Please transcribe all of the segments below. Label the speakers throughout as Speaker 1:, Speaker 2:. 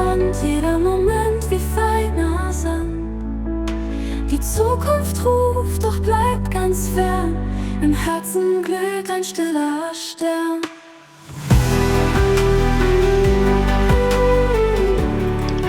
Speaker 1: Hand, jeder Moment wie feiner Sand. Die Zukunft ruft, doch bleibt ganz fern. Im Herzen glüht ein stiller Stern.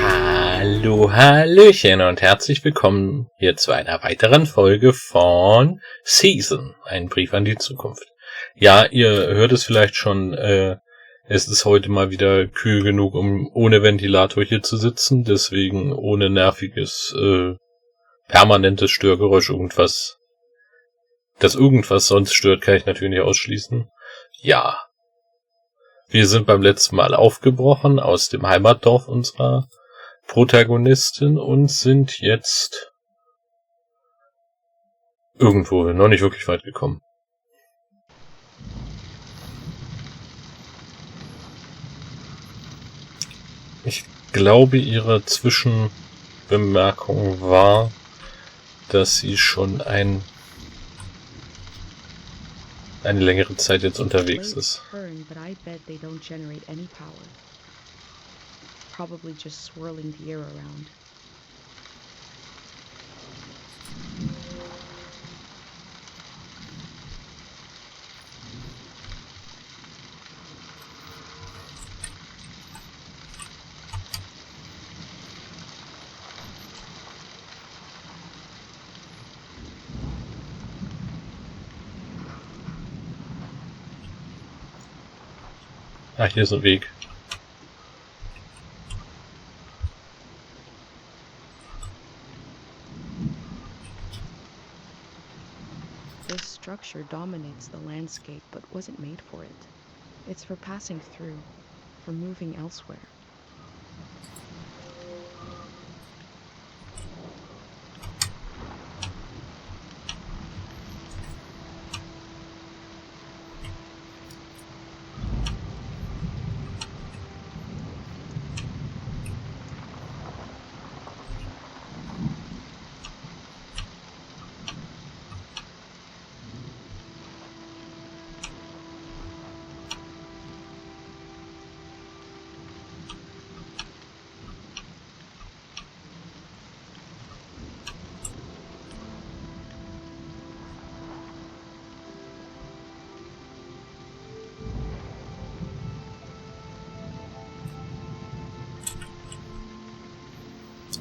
Speaker 2: Hallo, Hallöchen und herzlich willkommen hier zu einer weiteren Folge von Season, ein Brief an die Zukunft. Ja, ihr hört es vielleicht schon, es ist heute mal wieder kühl genug, um ohne Ventilator hier zu sitzen, deswegen ohne nerviges, permanentes Störgeräusch dass irgendwas sonst stört, kann ich natürlich nicht ausschließen. Ja, wir sind beim letzten Mal aufgebrochen aus dem Heimatdorf unserer Protagonistin und sind jetzt irgendwo noch nicht wirklich weit gekommen. Ich glaube, ihre Zwischenbemerkung war, dass sie schon eine längere Zeit jetzt unterwegs ist.
Speaker 3: Probably just swirling the air around.
Speaker 2: Ah, hier ist ein Weg.
Speaker 3: This structure dominates the landscape but wasn't made for it. It's for passing through, for moving elsewhere.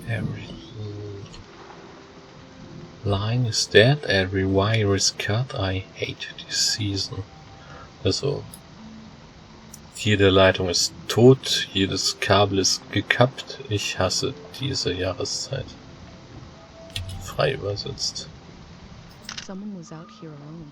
Speaker 2: Every line is dead, every wire is cut, I hate this season. Also, jede Leitung ist tot, jedes Kabel ist gekappt, ich hasse diese Jahreszeit. Frei übersetzt.
Speaker 3: Someone was out here alone.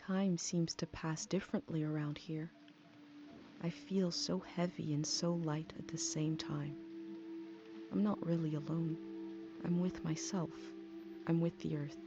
Speaker 3: Time seems to pass differently around here. I feel so heavy and so light at the same time. I'm not really alone. I'm with myself. I'm with the earth.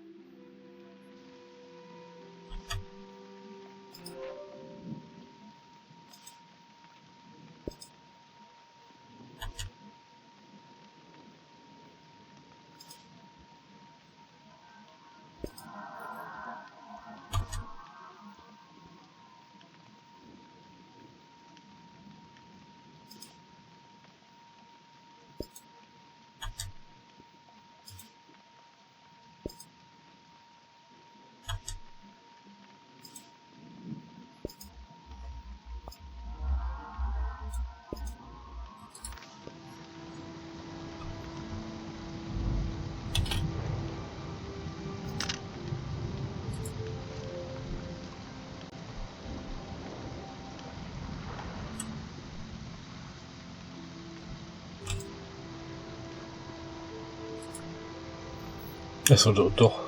Speaker 2: Achso, doch.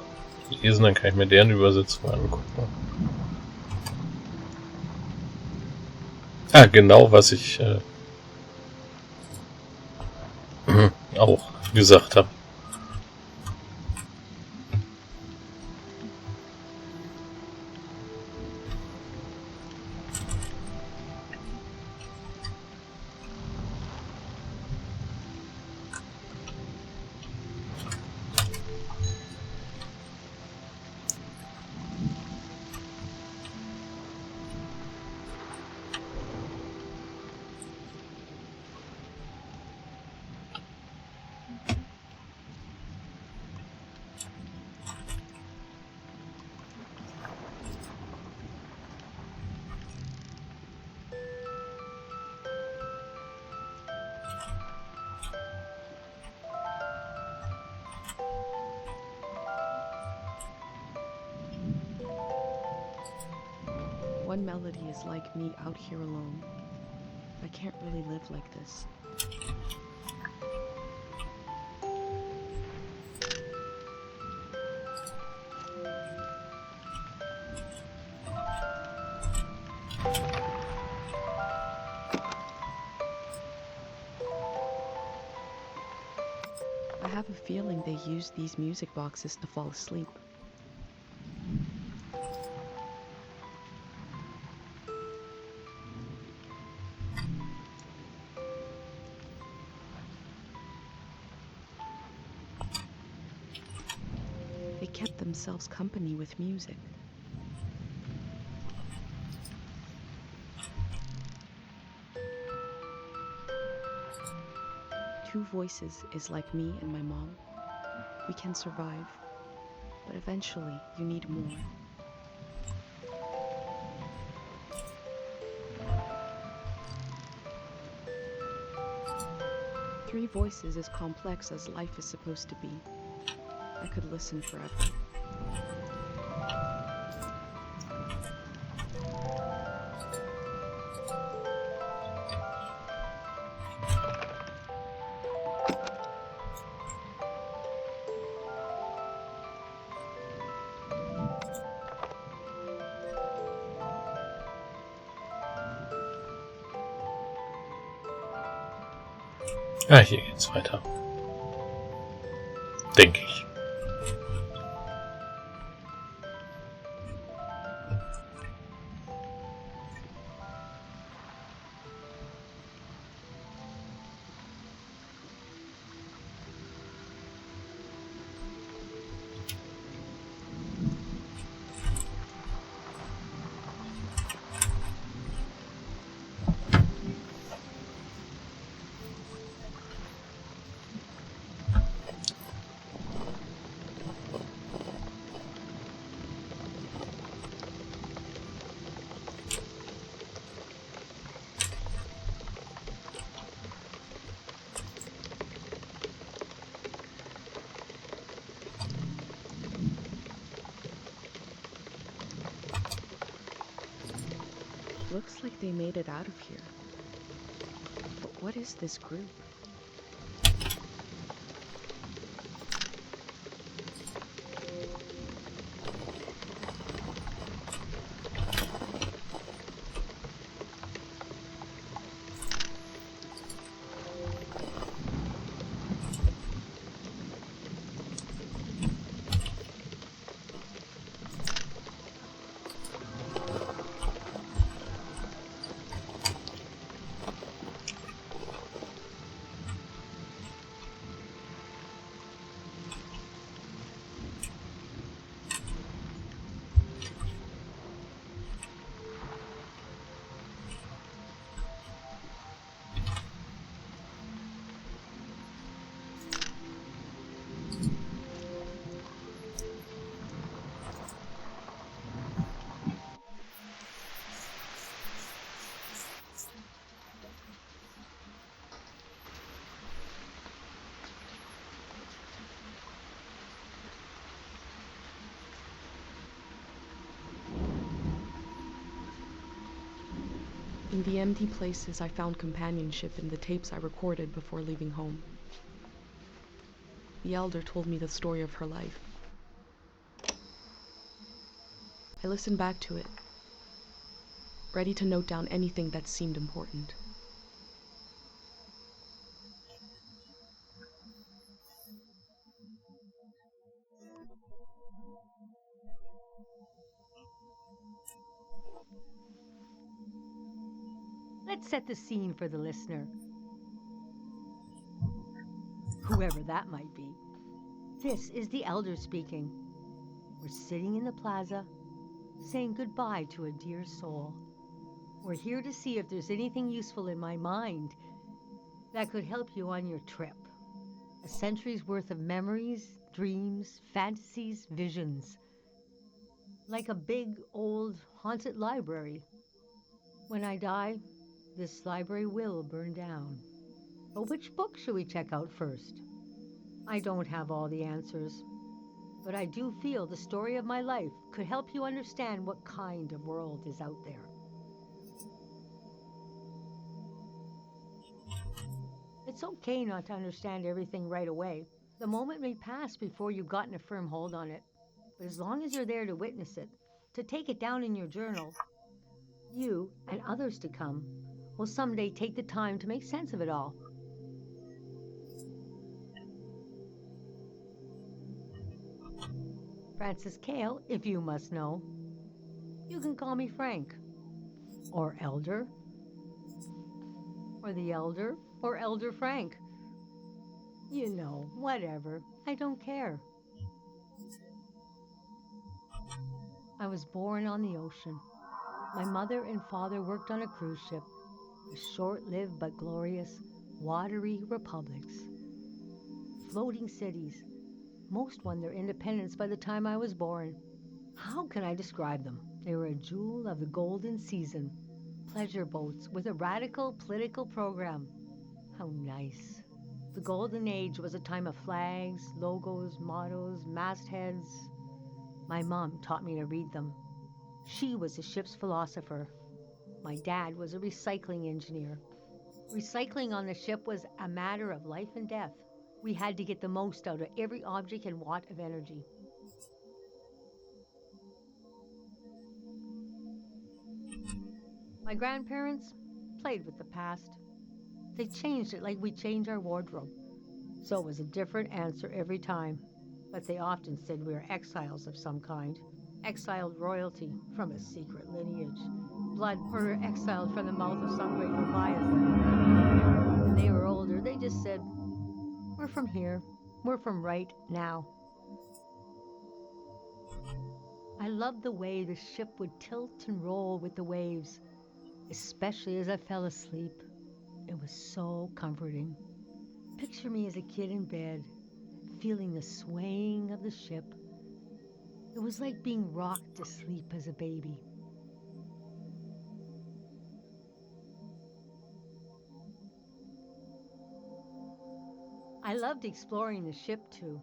Speaker 2: Lesen, dann kann ich mir deren Übersetzung angucken. Ah, genau, was ich auch gesagt habe.
Speaker 3: One melody is like me out here alone. I can't really live like this. I have a feeling they use these music boxes to fall asleep. They kept themselves company with music. Two voices is like me and my mom. We can survive, but eventually you need more. Three voices is complex as life is supposed to be. I could listen forever.
Speaker 2: Ah, hier geht's weiter. Denke ich.
Speaker 3: Looks like they made it out of here. But what is this group? In the empty places, I found companionship in the tapes I recorded before leaving home. The elder told me the story of her life. I listened back to it, ready to note down anything that seemed important.
Speaker 4: Let's set the scene for the listener, whoever that might be. This is the elder speaking. We're sitting in the plaza, saying goodbye to a dear soul. We're here to see if there's anything useful in my mind that could help you on your trip. A century's worth of memories, dreams, fantasies, visions. Like a big, old, haunted library. When I die, this library will burn down. But which book should we check out first? I don't have all the answers, but I do feel the story of my life could help you understand what kind of world is out there. It's okay not to understand everything right away. The moment may pass before you've gotten a firm hold on it. But as long as you're there to witness it, to take it down in your journal, you and others to come will someday take the time to make sense of it all. Francis Cale, if you must know. You can call me Frank, or Elder, or the Elder, or Elder Frank. You know, whatever. I don't care. I was born on the ocean. My mother and father worked on a cruise ship, the short-lived but glorious watery republics. Floating cities. Most won their independence by the time I was born. How can I describe them? They were a jewel of the golden season. Pleasure boats with a radical political program. How nice. The golden age was a time of flags, logos, mottos, mastheads. My mom taught me to read them. She was the ship's philosopher. My dad was a recycling engineer. Recycling on the ship was a matter of life and death. We had to get the most out of every object and watt of energy. My grandparents played with the past. They changed it like we change our wardrobe. So it was a different answer every time. But they often said we were exiles of some kind. Exiled royalty from a secret lineage. Blood or exiled from the mouth of some great leviathan. When they were older, they just said, we're from here. We're from right now. I loved the way the ship would tilt and roll with the waves, especially as I fell asleep. It was so comforting. Picture me as a kid in bed, feeling the swaying of the ship. It was like being rocked to sleep as a baby. I loved exploring the ship too.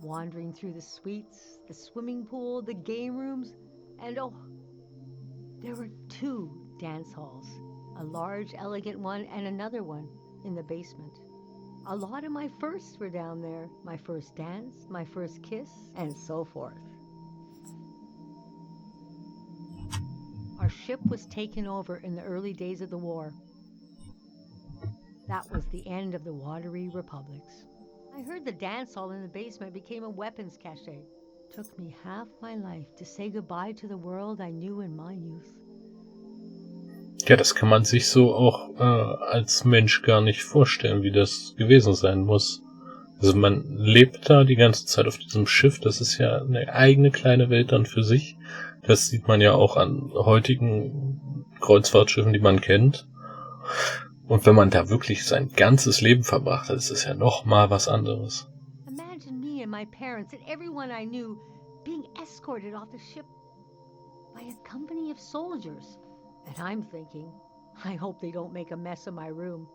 Speaker 4: Wandering through the suites, the swimming pool, the game rooms, and oh, there were 2 dance halls. A large, elegant one and another one in the basement. A lot of my firsts were down there. My first dance, my first kiss, and so forth. Our ship was taken over in the early days of the war. That was the end of the watery republics. I heard the dance hall in the basement became a weapons cache. Took me half my life to say goodbye to the world I knew in my youth.
Speaker 2: Ja, das kann man sich so auch als Mensch gar nicht vorstellen, wie das gewesen sein muss. Also man lebt da die ganze Zeit auf diesem Schiff, das ist ja eine eigene kleine Welt dann für sich. Das sieht man ja auch an heutigen Kreuzfahrtschiffen, die man kennt. Und wenn man da wirklich sein ganzes Leben verbracht hat, ist es ja noch mal was anderes.
Speaker 4: Imagine me and my parents and everyone I knew being escorted off the ship by a company of soldiers. And I'm thinking, I hope they don't make a mess of my room.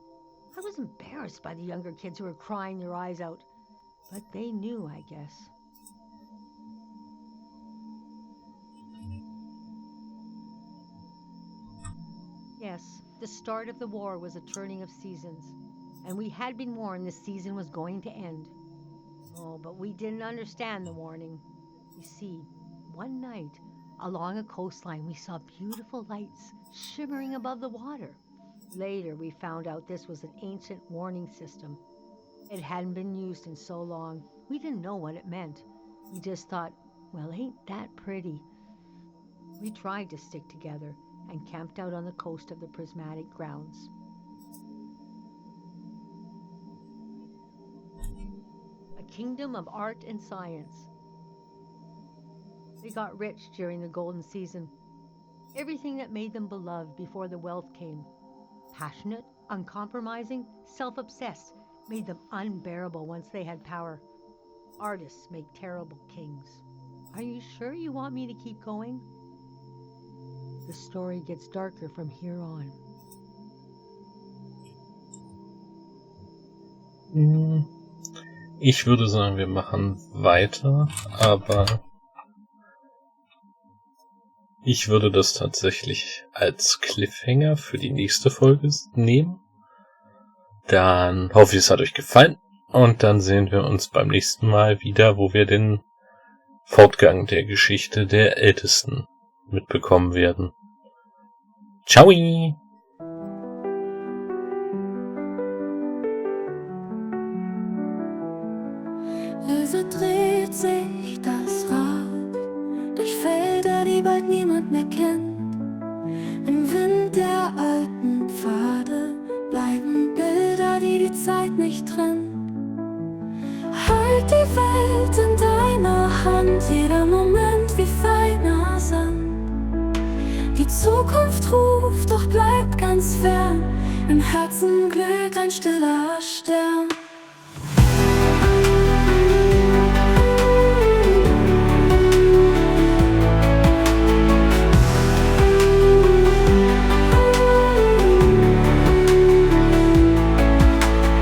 Speaker 4: I was embarrassed by the younger kids who were crying their eyes out, but they knew, I guess. Yes, the start of the war was a turning of seasons, and we had been warned this season was going to end. Oh, but we didn't understand the warning. You see, One night, along a coastline, we saw beautiful lights shimmering above the water. Later, we found out this was an ancient warning system. It hadn't been used in so long, we didn't know what it meant. We just thought, well, ain't that pretty? We tried to stick together and camped out on the coast of the prismatic grounds. A kingdom of art and science. They got rich during the golden season. Everything that made them beloved before the wealth came. Passionate, uncompromising, self-obsessed, made them unbearable once they had power. Artists make terrible kings. Are you sure you want me to keep going? The story gets darker from here on.
Speaker 2: Ich würde sagen, wir machen weiter, aber ich würde das tatsächlich als Cliffhanger für die nächste Folge nehmen. Dann hoffe ich, es hat euch gefallen und dann sehen wir uns beim nächsten Mal wieder, wo wir den Fortgang der Geschichte der Ältesten mitbekommen werden. Ciao!
Speaker 1: Also dreht sich das Rad durch Felder, die bald niemand mehr kennt. Im Wind der alten Pfade bleiben Bilder, die die Zeit nicht trennt. Halt die Welt in deiner Hand, jeder Moment wie feiner Sand. Die Zukunft ruft, doch bleibt ganz fern. Im Herzen glüht ein stiller Stern.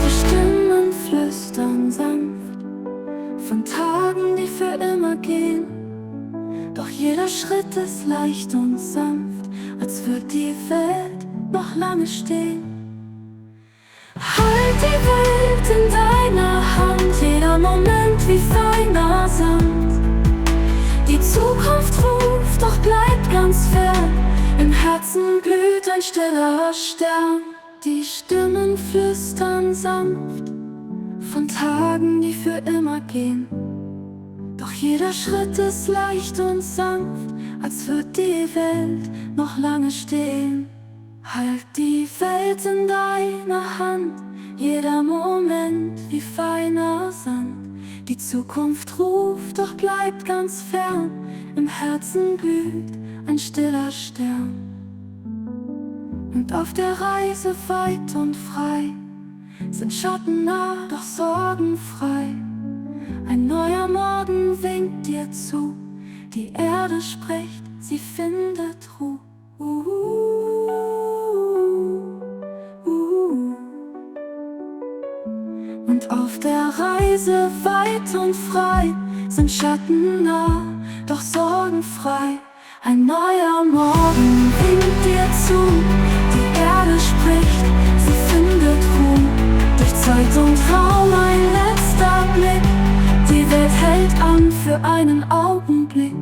Speaker 1: Die Stimmen flüstern sanft von Tagen, die für immer gehen. Doch jeder Schritt ist leicht und sanft, als wird die Welt noch lange stehen. Halt die Welt in deiner Hand, jeder Moment wie feiner Sand. Die Zukunft ruft, doch bleibt ganz fern. Im Herzen glüht ein stiller Stern. Die Stimmen flüstern sanft von Tagen, die für immer gehen. Doch jeder Schritt ist leicht und sanft, als wird die Welt noch lange stehen. Halt die Welt in deiner Hand, jeder Moment wie feiner Sand. Die Zukunft ruft, doch bleibt ganz fern. Im Herzen glüht ein stiller Stern. Und auf der Reise weit und frei sind Schatten nah, doch sorgenfrei. Ein neuer Morgen winkt dir zu, die Erde spricht, sie findet Ruhe. Und auf der Reise weit und frei sind Schatten nah, doch sorgenfrei. Ein neuer Morgen winkt dir zu, die Erde spricht, sie findet Ruhe. Durch Zeit und Raum ein letzter Blick, die Welt hält an für einen Augenblick.